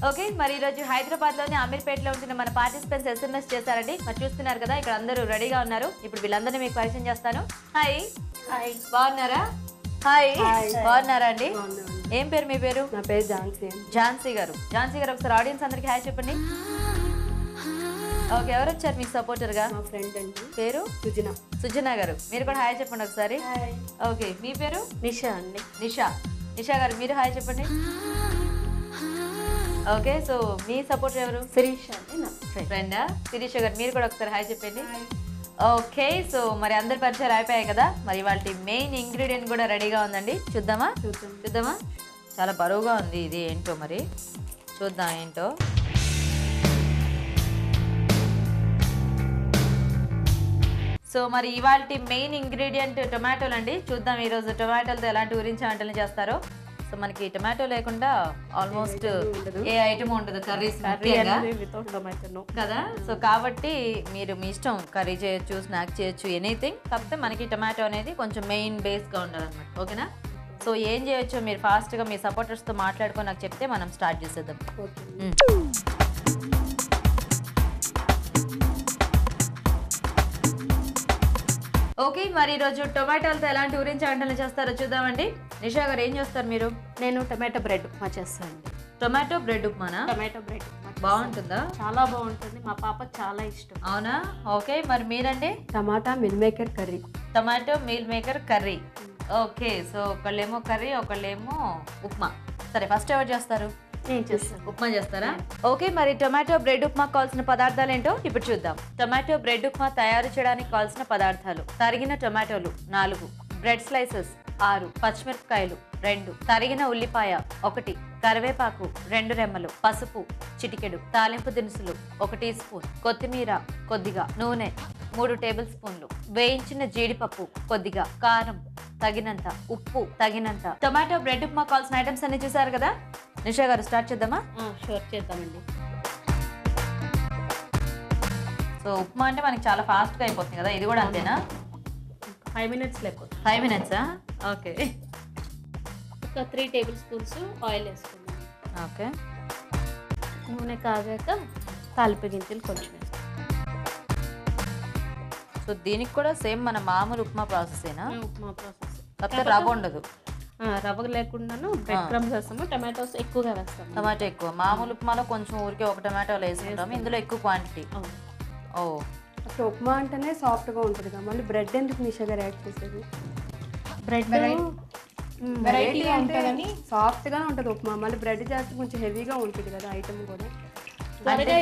Okay, మరి ఈరోజు హైదరాబాద్లోని అమీర్పేటలో ఉంటున్న మన పార్టిసిపెంట్స్ SMS చేశారండి. మరి చూస్తున్నారు కదా, ఇక్కడ అందరూ రెడీగా ఉన్నారు. ఇప్పుడు వీళ్ళందరినీ మీకు పరిచయం చేస్తాను. హాయ్. హాయ్. బాగున్నారా? హాయ్. బాగున్నారా అండి? ఏం పేరు మీ పేరు? నా పేరు ఝాన్సీ. ఝాన్సీ గారు. ఝాన్సీ గారు ఒకసారి ఆడియన్స్ అందరికి హాయ్ చెప్పండి. ఓకే, ఎవరు వచ్చారు మీకు సపోర్టర్ గా? మా ఫ్రెండ్ అండి. పేరు సుజన. సుజన గారు, మీరు కూడా హాయ్ చెప్పండి ఒకసారి. ఓకే, మీ పేరు? నిషా అండి. నిషా. నిషా గారు, మీరు హాయ్ చెప్పండి. ఓకే, సో మీ సపోర్ట్ ఎవరు? శిరీష అండి, నా ఫ్రెండా? శిరీష గారు, మీరు కూడా ఒకసారి హాయ్ చెప్పండి. ఓకే, సో మరి అందరి పరిచయాలు అయిపోయాయి కదా, మరి వాళ్ళ మెయిన్ ఇంగ్రీడియంట్ కూడా రెడీగా ఉందండి. చూద్దామా? చూద్దామా? చాలా బరువుగా ఉంది, ఇది ఏంటో మరి చూద్దాం ఏంటో. సో మరి ఇవాళ మెయిన్ ఇంగ్రీడియంట్ టొమాటోలు అండి. చూద్దాం ఈరోజు టొమాటోలతో ఎలాంటి గురించి వంటలు చేస్తారో. సో మనకి టొమాటో లేకుండా ఆల్మోస్ట్ ఏ ఐటమ్ ఉండదు కర్రీస్ కదా. సో కాబట్టి మీరు మీ ఇష్టం, కర్రీ చేయొచ్చు, స్నాక్ చేయొచ్చు, ఎనీథింగ్. కాకపోతే మనకి టొమాటో అనేది కొంచెం మెయిన్ బేస్గా ఉండాలన్నమాట. ఓకేనా? సో ఏం చేయొచ్చో మీరు ఫాస్ట్గా మీ సపోర్టర్స్తో మాట్లాడుకొని నాకు చెప్తే మనం స్టార్ట్ చేసేద్దాం. ఓకే, మరి ఈరోజు టొమాటోలతో ఎలాంటి గురించి వంటలు చేస్తారో చూద్దామండి. నిషా గారు, ఏం చేస్తారు మీరు? నేను టొమాటో బ్రెడ్ ఉప్మా చేస్తాను. టొమాటో బ్రెడ్ ఉప్మానా? టొమాటో బ్రెడ్ బాగుంటుందా? చాలా బాగుంటుంది, మా పాపకు చాలా ఇష్టం. అవునా? ఓకే, మరి మీరండి? Tomato meal maker curry. Tomato meal maker curry. Okay, so ఒకళ్ళేమో కర్రీ, ఒకళ్ళేమో ఉప్మా. సరే, ఫస్ట్ ఎవరు చేస్తారు? నేను చేస్తాను. ఉప్మా చేస్తారా? ఓకే, మరి టొమాటో బ్రెడ్ ఉప్మా కావాల్సిన పదార్థాలు ఏంటో ఇప్పుడు చూద్దాం. టొమాటో బ్రెడ్ ఉప్మా తయారు చేయడానికి కావాల్సిన పదార్థాలు: తరిగిన టొమాటోలు 4, బ్రెడ్ స్లైసెస్ 6, పచ్చిమిరపకాయలు 2, తరిగిన ఉల్లిపాయ 1, కరివేపాకు 2 రెమ్మలు, పసుపు చిటికెడు, తాలింపు దినుసులు 1 టీ స్పూన్, కొత్తిమీర కొద్దిగా, నూనె 3 టేబుల్ స్పూన్లు, వేయించిన జీడిపప్పు కొద్దిగా, కారం తగినంత, ఉప్పు తగినంత. టొమాటో బ్రెడ్ ఉప్మా కావాల్సిన ఐటమ్స్ అన్ని చూసారు కదా. నిషా గారు, స్టార్ట్ చేద్దామా? షూర్, చేద్దామండి. సో ఉప్మా అంటే మనకి చాలా ఫాస్ట్గా అయిపోతుంది కదా, ఇది కూడా అంతేనా? 5 minutes లేకపోతే. 5 minutes? ఓకే. ఒక 3 టేబుల్ స్పూన్స్ ఆయిల్ వేసుకుందాం. ఓకే. నూనె కాగాక తాలింపు గింజలు కొంచెం వేస్తాం. సో దీనికి కూడా సేమ్ మన మామూలు ఉప్మా ప్రాసెసేనా? ఉప్మా ప్రాసెస్, కాకపోతే రవ్వ ఉండదు. రవ్వ లేకుండాను బ్రెడ్ క్రమ్స్ వేస్తాము. టమాటోస్ ఎక్కువగా వేస్తాము. టమాటో ఎక్కువ. మామూలు ఉప్మాలో కొంచెం ఊరికే ఒక టమాటోలు వేసుకుంటాము, ఇందులో ఎక్కువ క్వాంటిటీ. ఓ, అసలు ఉప్మా అంటేనే సాఫ్ట్గా ఉంటుంది కదా, మళ్ళీ బ్రెడ్ ఎందుకు నిషా గారు యాడ్ చేసేది? బ్రెడ్ వెరైటీగా ఉంటుందని. సాఫ్ట్గానే ఉంటుంది ఉప్మా, మళ్ళీ బ్రెడ్ చేస్తే కొంచెం హెవీగా ఉంటుంది కదా ఐటమ్ కూడా. త్వరగా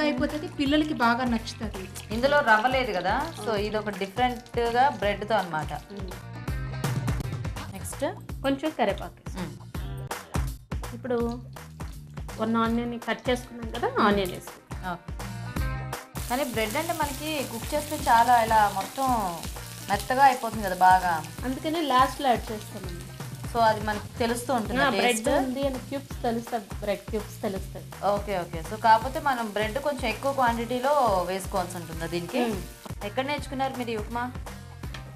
అయిపోతుంది, పిల్లలకి బాగా నచ్చుతుంది. ఇందులో రవ్వ లేదు కదా, సో ఇది ఒక డిఫరెంట్గా బ్రెడ్తో అనమాట. నెక్స్ట్ కొంచెం కరివేపాకు. ఇప్పుడు 1 ఆనియన్ కట్ చేసుకున్నాం కదా, ఆనియన్ వేసుకుంటాం. కానీ బ్రెడ్ అంటే మనకి కుక్ చేస్తే చాలా ఇలా మొత్తం మెత్తగా అయిపోతుంది కదా బాగా, అందుకనే లాస్ట్లో యాడ్ చేస్తామండి. సో అది మనకి తెలుస్తూ ఉంటుంది. బ్రెడ్ ఉంది అని క్యూబ్స్ తెలుస్తుంది, బ్రెడ్ క్యూబ్స్ తెలుస్తుంది. Okay okay. సో కాకపోతే మనం బ్రెడ్ కొంచెం ఎక్కువ క్వాంటిటీలో వేసుకోవాల్సి ఉంటుంది దీనికి. ఎక్కడ నేర్చుకున్నారు మీరు ఈ ఉప్మా?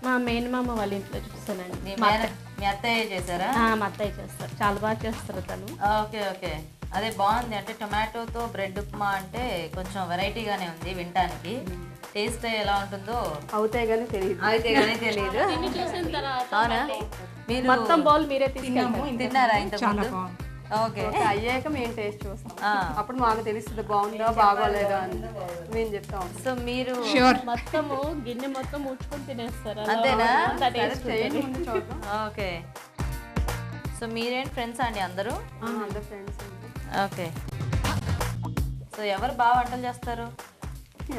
మా మేనమామ వాళ్ళ ఇంట్లో చూస్తానండి. మీ అత్తయ్య చేశారా? మా అత్తయ్య చేస్తారు, చాలా బాగా చేస్తారు తను. ఓకే ఓకే, అదే బాగుంది. అంటే టొమాటోతో బ్రెడ్ ఉప్మా అంటే కొంచెం వెరైటీగానే ఉంది వినటానికి. టేస్ట్ ఎలా ఉంటుందో అవుతాయి కానీ తెలియదు. అయితే కానీ తెలియదు. అవునా? మీరు మొత్తం బౌల్ మీరే తిన్నారా ఇంతకుముందు? ఓకే, అయ్యాక మేము టేస్ట్ చూస్తాం, అప్పుడు మాకు తెలుస్తుంది బాగుందా బాగోలేదా అని మేము చెప్తాం. సో మీరు మొత్తము గిన్నె మొత్తం ముట్టుకొని తినేస్తారు, అంతేనా? చూద్దాం. ఓకే. సో మీరేంటి ఫ్రెండ్స్ అండి అందరూ? అందరు ఫ్రెండ్స్. ఓకే. సో ఎవరు బాగా వంటలు చేస్తారు?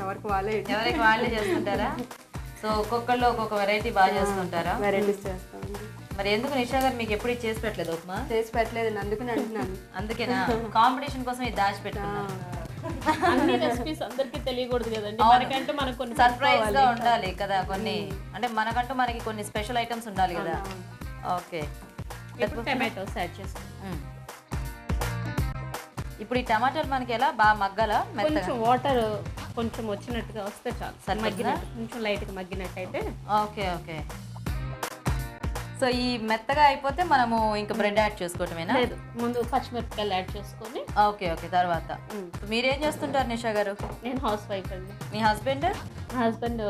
ఎవరికి వాళ్ళే చేస్తుంటారా? సో ఒక్కొక్కళ్ళు ఒక్కొక్క వెరైటీ బాగా చేస్తుంటారా? వెరైటీస్ చేస్తాం. మరి ఎందుకు నిషా గారు మీకు ఎప్పుడు ఇది చేసి పెట్టలేదు ఉప్మా? చేసి పెట్టలేదు, అందుకని అంటున్నాను. అందుకేనా కాంపిటీషన్ కోసం ఇది దాచిపెట్టుకున్నాను? అన్ని రెసిపీస్ అందరికీ తెలియకూడదు కదండి, మనకంటూ మనకు కొన్ని సర్ప్రైజ్ గా ఉండాలి కదా, కొన్ని అంటే మనకంటూ మనకి కొన్ని స్పెషల్ ఐటమ్స్ ఉండాలి కదా. ఓకే. టమాటోస్ యాడ్ చేసుకుంటాం. ఇప్పుడు ఈ టమాటాలు మనకి ఎలా బాగా మగ్గాలా? కొంచెం వాటర్ కొంచెం వచ్చినట్టుగా వస్తే చాలు, మగ్గినట్టు కొంచెం లైట్గా మగ్గినట్టు అయితే. Okay okay. సో ఈ మెత్తగా అయిపోతే మనము ఇంకా బ్రెడ్ యాడ్ చేసుకోవటమేనా? లేదు, ముందు పచ్చిమిరపకాయలు యాడ్ చేసుకొని. Okay okay. తర్వాత మీరేం చేస్తుంటారు నిషా గారు? నేను హౌస్ వైఫ్ అండి. మీ హస్బెండ్? మా హస్బెండ్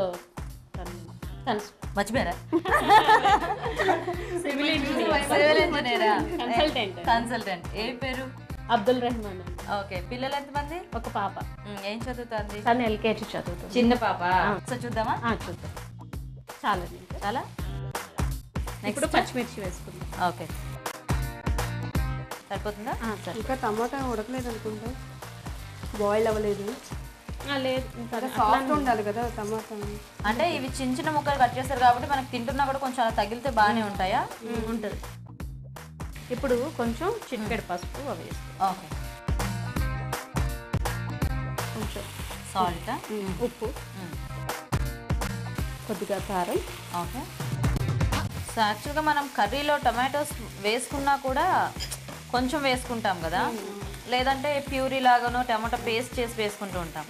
మర్చిపోయారా? సివిల్ ఇంజనీర్, సివిల్ ఇంజనీరా? కన్సల్టెంట్. ఏ పేరు? అబ్దుల్ రెహమాన్. ఓకే. పిల్లలు ఎంతమంది? ఒక పాప. ఏం చదువుతుంది? తను ఎల్కేజీ చదువుతుంది. చిన్న పాప. సో చూద్దామా? చూద్దాం. చాలా చాలా. ఇప్పుడు పచ్చిమిర్చి వేసుకుందాం. ఓకే, సరిపోతుందా? ఇంకా టమాటా ఉడకలేదు అనుకుంటా, బాయిల్ అవ్వలేదు. లేదు, సాఫ్ట్ ఉండాలి కదా టమాటా. అంటే ఇవి చిన్న చిన్న ముక్కలు కట్ చేస్తారు కాబట్టి మనకు తింటున్నా కూడా కొంచెం అలా తగిలితే బాగానే ఉంటాయా? ఉంటుంది. ఇప్పుడు కొంచెం చిటికెడు పసుపు అవి వేస్తాం. ఓకే. కొంచెం సాల్ట్, ఉప్పు, కొద్దిగా కారం. ఓకే. సో యాక్చువల్గా మనం కర్రీలో టమాటోస్ వేసుకున్నా కూడా కొంచెం వేసుకుంటాం కదా, లేదంటే ప్యూరీ లాగానో టమాటో పేస్ట్ చేసి వేసుకుంటూ ఉంటాం.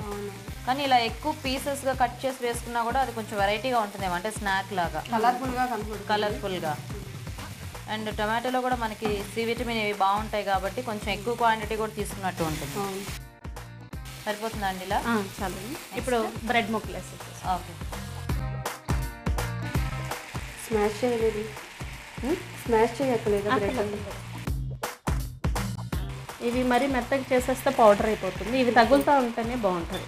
కానీ ఇలా ఎక్కువ పీసెస్గా కట్ చేసి వేసుకున్నా కూడా అది కొంచెం వెరైటీగా ఉంటుందేమో, అంటే స్నాక్ లాగా కలర్ఫుల్గా. అండ్ టమాటోలో కూడా మనకి సి విటమిన్ ఇవి బాగుంటాయి కాబట్టి కొంచెం ఎక్కువ క్వాంటిటీ కూడా తీసుకున్నట్టు ఉంటుంది. సరిపోతుందండి ఇలా? చాలు. ఇప్పుడు బ్రెడ్ ముక్కలు వేసేసి. ఓకే. స్మాష్ చేయలేదు, స్మాష్ చేయక్కలేదా బ్రెడ్? ఇవి మరీ మెత్తగా చేసేస్తే పౌడర్ అయిపోతుంది. ఇవి తగులుతూ ఉంటేనే బాగుంటుంది.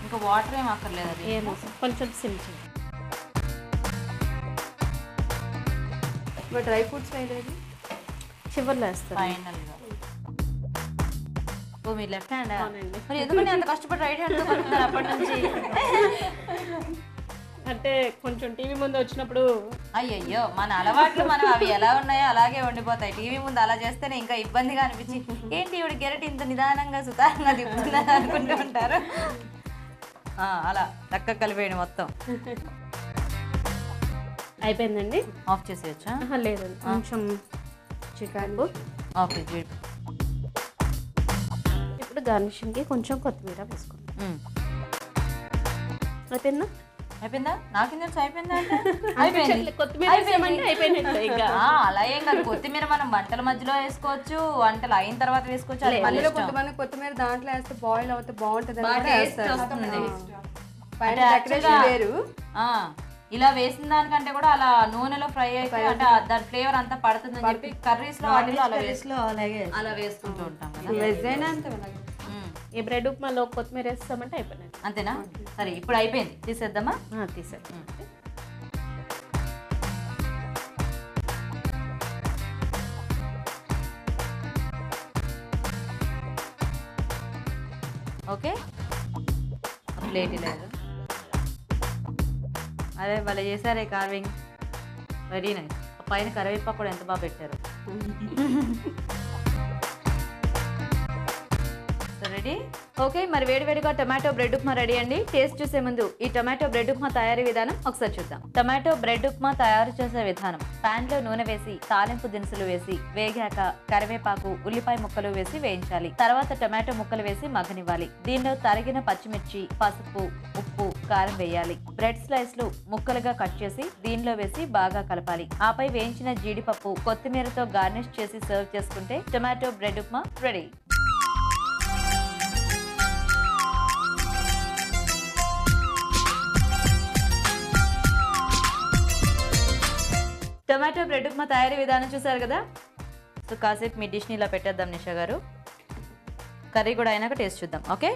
ఇంకా వాటర్ ఏం అక్కర్లేదు, అది ఏమో కొంచెం సిమ్. డ్రై ఫ్రూట్స్ వేయలేదు, చివర్లో వేస్తారు ఫైనల్గా. ఓ మీరు లెఫ్ట్ హ్యాండ్? అవునండి. మరి ఎందుకని అంత కష్టపడి రైట్ హ్యాండ్తో పడుతున్నారు అప్పటి నుంచి? అంటే కొంచెం టీవీ ముందు వచ్చినప్పుడు అయ్యయ్యో, మన అలవాట్లు మనం అవి ఎలా ఉన్నాయో అలాగే ఉండిపోతాయి. టీవీ ముందు అలా చేస్తేనే ఇంకా ఇబ్బందిగా అనిపించి ఏంటి ఇవిడ గెరటి ఇంత నిదానంగా సుతారంగా తిప్పుతుందని అనుకుంటూ ఉంటారు. అలా చక్కగా కలిపేయండి మొత్తం. అయిపోయిందండి. ఆఫ్ చేసేయచ్చా? లేదండి, కొంచెం చికెన్. ఓకే. ఇప్పుడు గార్నిషింగ్కి కొంచెం కొత్తిమీర వేసుకుందాం. అయిపోయిందా? అయిపోయిందా? నాకేం తెలుసు అయిపోయిందా? కొత్తిమీర అయిపోయినట్టు. ఇంకా అలా ఏం కాదు, కొత్తిమీర మనం వంటల మధ్యలో వేసుకోవచ్చు, వంటలు అయిన తర్వాత వేసుకోవచ్చు. అందులో కొంతమంది కొత్తిమీర దాంట్లో వేస్తే బాయిల్ అవుతే బాగుంటుంది. వేరు ఇలా వేసిన దానికంటే కూడా అలా నూనెలో ఫ్రై అయితే అంటే దాని ఫ్లేవర్ అంతా పడుతుందని చెప్పి కర్రీస్ లో అలా వేసుకుంటూ ఉంటాం కదా. వెజ్ అయినా అంతే. ఈ బ్రెడ్ ఉప్మాలో కొత్తిమీర వేస్తామంటే అయిపోయినట్టు. అంతేనా? సరే, ఇప్పుడు అయిపోయింది, తీసేద్దామా? తీసేద్దాం. ఓకే. ప్లేట్ లేదు, అదే వాళ్ళు చేశారే కార్వింగ్, వెరీ నైస్. పైన కరివేపాకు కూడా ఎంత బాగా పెట్టారు. రెడీ? ఓకే, మరి వేడివేడిగా టొమాటో బ్రెడ్ ఉప్మా రెడీ అండి. టేస్ట్ చూసే ముందు ఈ టొమాటో బ్రెడ్ ఉప్మా తయారీ విధానం ఒకసారి చూద్దాం. టొమాటో బ్రెడ్ ఉప్మా తయారు చేసే విధానం: పాన్ లో నూనె వేసి తాలింపు దినుసులు వేసి వేగాక కరివేపాకు, ఉల్లిపాయ ముక్కలు వేసి వేయించాలి. తర్వాత టొమాటో ముక్కలు వేసి మగ్గనివ్వాలి. దీనిలో తరిగిన పచ్చిమిర్చి, పసుపు, ఉప్పు, కారం వేయాలి. బ్రెడ్ స్లైస్లు ముక్కలుగా కట్ చేసి దీనిలో వేసి బాగా కలపాలి. ఆపై వేయించిన జీడిపప్పు, కొత్తిమీరతో గార్నిష్ చేసి సర్వ్ చేసుకుంటే tomato bread upma ready. Tomato bread upma తయారీ విధానం చూసారు కదా. సో కాసేపు మీ డిష్ని ఇలా పెట్టేద్దాం నిషా గారు. కర్రీ కూడా అయినాక టేస్ట్ చూద్దాం. ఓకే.